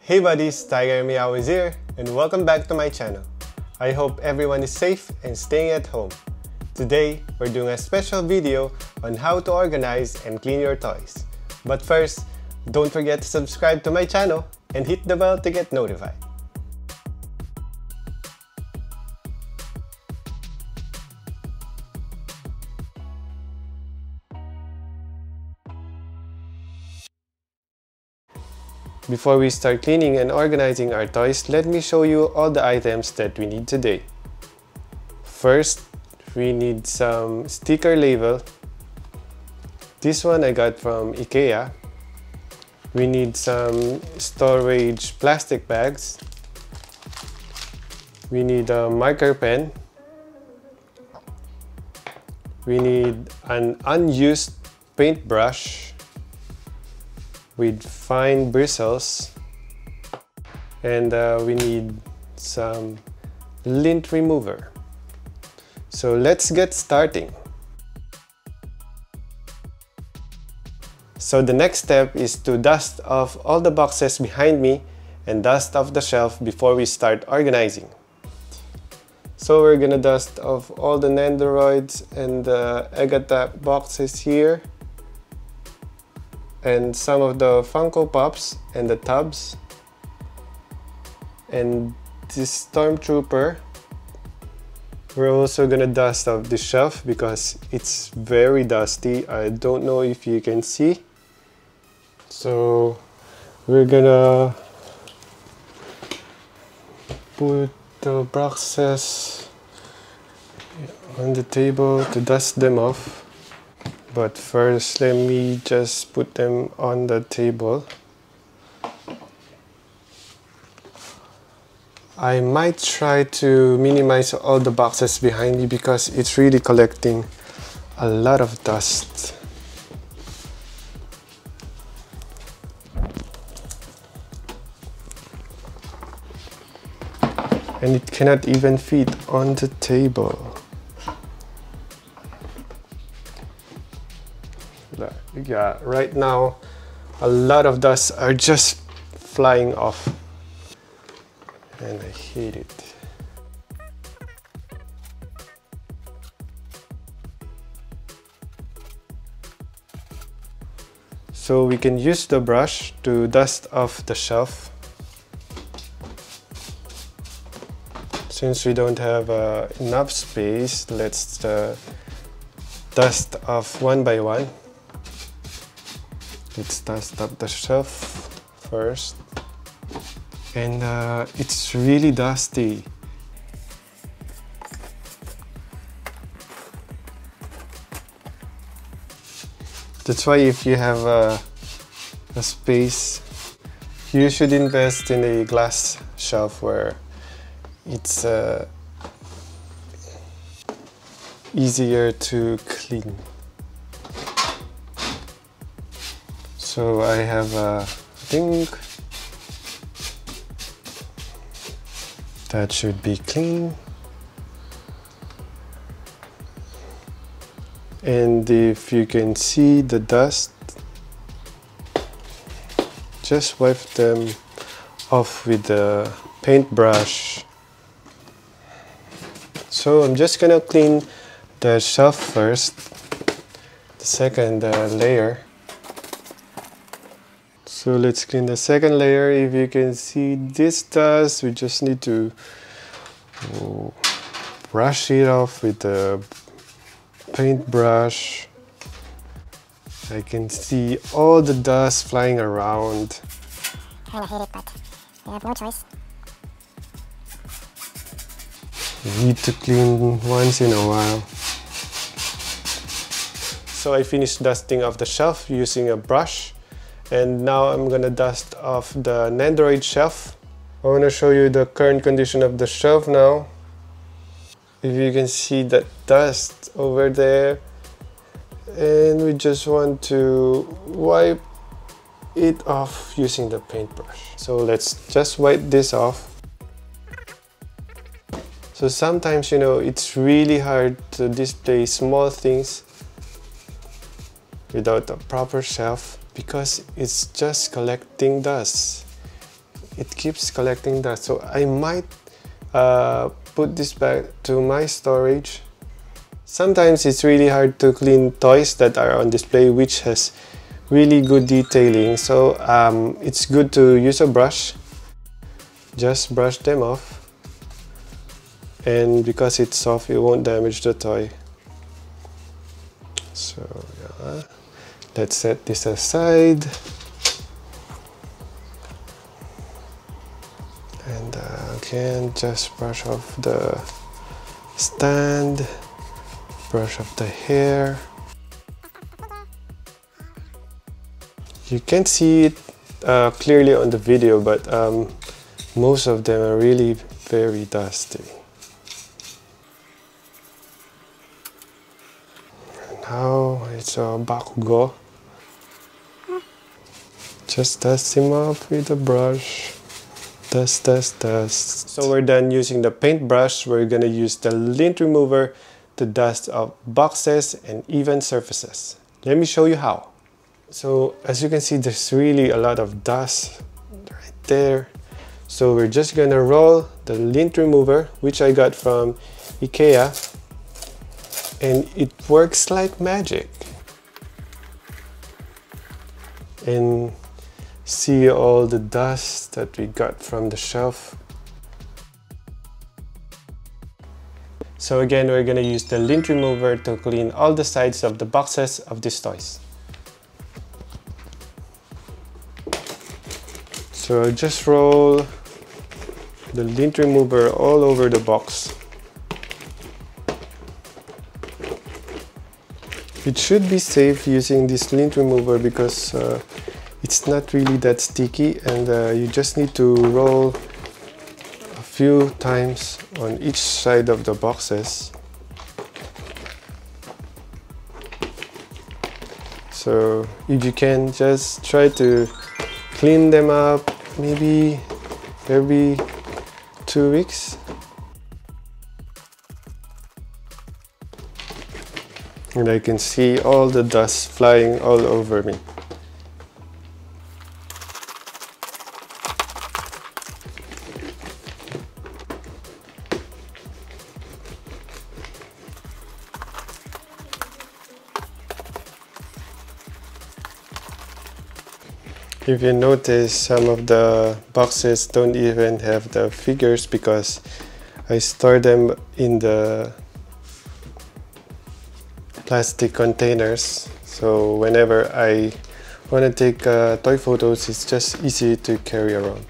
Hey buddies, Tiger Miyaw is here and welcome back to my channel. I hope everyone is safe and staying at home. Today, we're doing a special video on how to organize and clean your toys. But first, don't forget to subscribe to my channel and hit the bell to get notified. Before we start cleaning and organizing our toys, let me show you all the items that we need today. First, we need some sticker label. This one I got from IKEA. We need some storage plastic bags. We need a marker pen. We need an unused paintbrush with fine bristles, and we need some lint remover. So let's get starting. So the next step is to dust off all the boxes behind me and dust off the shelf before we start organizing. So we're gonna dust off all the Nendoroids and the Egg boxes here, and some of the Funko Pops and the tubs, and this Stormtrooper. We're also gonna dust off the shelf because it's very dusty. I don't know if you can see. So we're gonna put the boxes on the table to dust them off. But first, let me just put them on the table. I might try to minimize all the boxes behind me because it's really collecting a lot of dust. And it cannot even fit on the table. Yeah, right now a lot of dust are just flying off and I hate it. So we can use the brush to dust off the shelf. Since we don't have enough space, let's dust off one by one. Let's dust up the shelf first. And it's really dusty. That's why if you have a space, you should invest in a glass shelf where it's easier to clean. So I have I think that should be clean. And if you can see the dust, just wipe them off with the paintbrush. So I'm just gonna clean the shelf first, the second layer. So let's clean the second layer. If you can see this dust, we just need to brush it off with the paintbrush. I can see all the dust flying around. I hate it, but I have no choice. You need to clean once in a while. So I finished dusting off the shelf using a brush. And now I'm gonna dust off the Nendoroid shelf. I wanna show you the current condition of the shelf now. If you can see that dust over there. And we just want to wipe it off using the paintbrush. So let's just wipe this off. So sometimes, you know, it's really hard to display small things without a proper shelf because it's just collecting dust. it keeps collecting dust. So I might put this back to my storage. Sometimes it's really hard to clean toys that are on display which has really good detailing, so it's good to use a brush. Just brush them off, and because it's soft it won't damage the toy. So yeah, let's set this aside, and again just brush off the stand, brush off the hair. You can't see it clearly on the video, but most of them are really very dusty. Now it's a bakugo. Just dust him up with a brush. Dust, dust, dust. So we're done using the paintbrush. We're gonna use the lint remover to dust up boxes and even surfaces. Let me show you how. So as you can see, there's really a lot of dust right there. So we're just gonna roll the lint remover, which I got from IKEA, and it works like magic. And see all the dust that we got from the shelf. So again, we're gonna use the lint remover to clean all the sides of the boxes of these toys. So just roll the lint remover all over the box. It should be safe using this lint remover because it's not really that sticky, and you just need to roll a few times on each side of the boxes. So if you can, just try to clean them up maybe every 2 weeks. And I can see all the dust flying all over me. If you notice, some of the boxes don't even have the figures because I store them in the plastic containers. So whenever I want to take toy photos, it's just easy to carry around.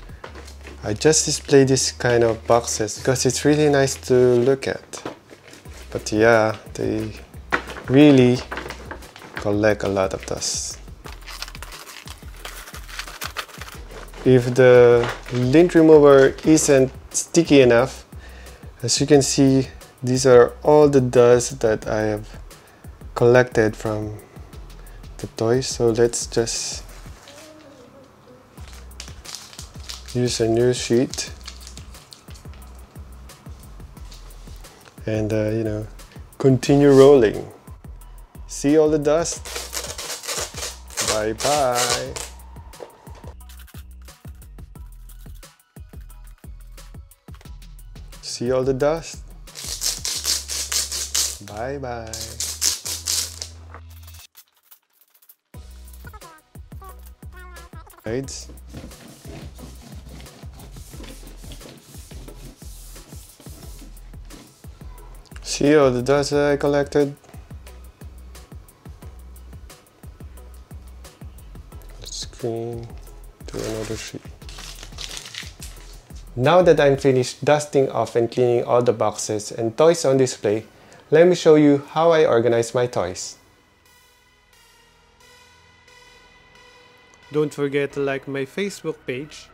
I just display this kind of boxes because it's really nice to look at. But yeah, they really collect a lot of dust. If the lint remover isn't sticky enough, as you can see, these are all the dust that I have collected from the toys. So let's just use a new sheet and you know, continue rolling. See all the dust? Bye bye. See all the dust? Bye bye. Sides. See all the dust that I collected? Let's screen to another sheet. Now that I'm finished dusting off and cleaning all the boxes and toys on display, let me show you how I organize my toys. Don't forget to like my Facebook page,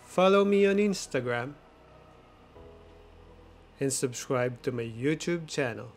follow me on Instagram, and subscribe to my YouTube channel.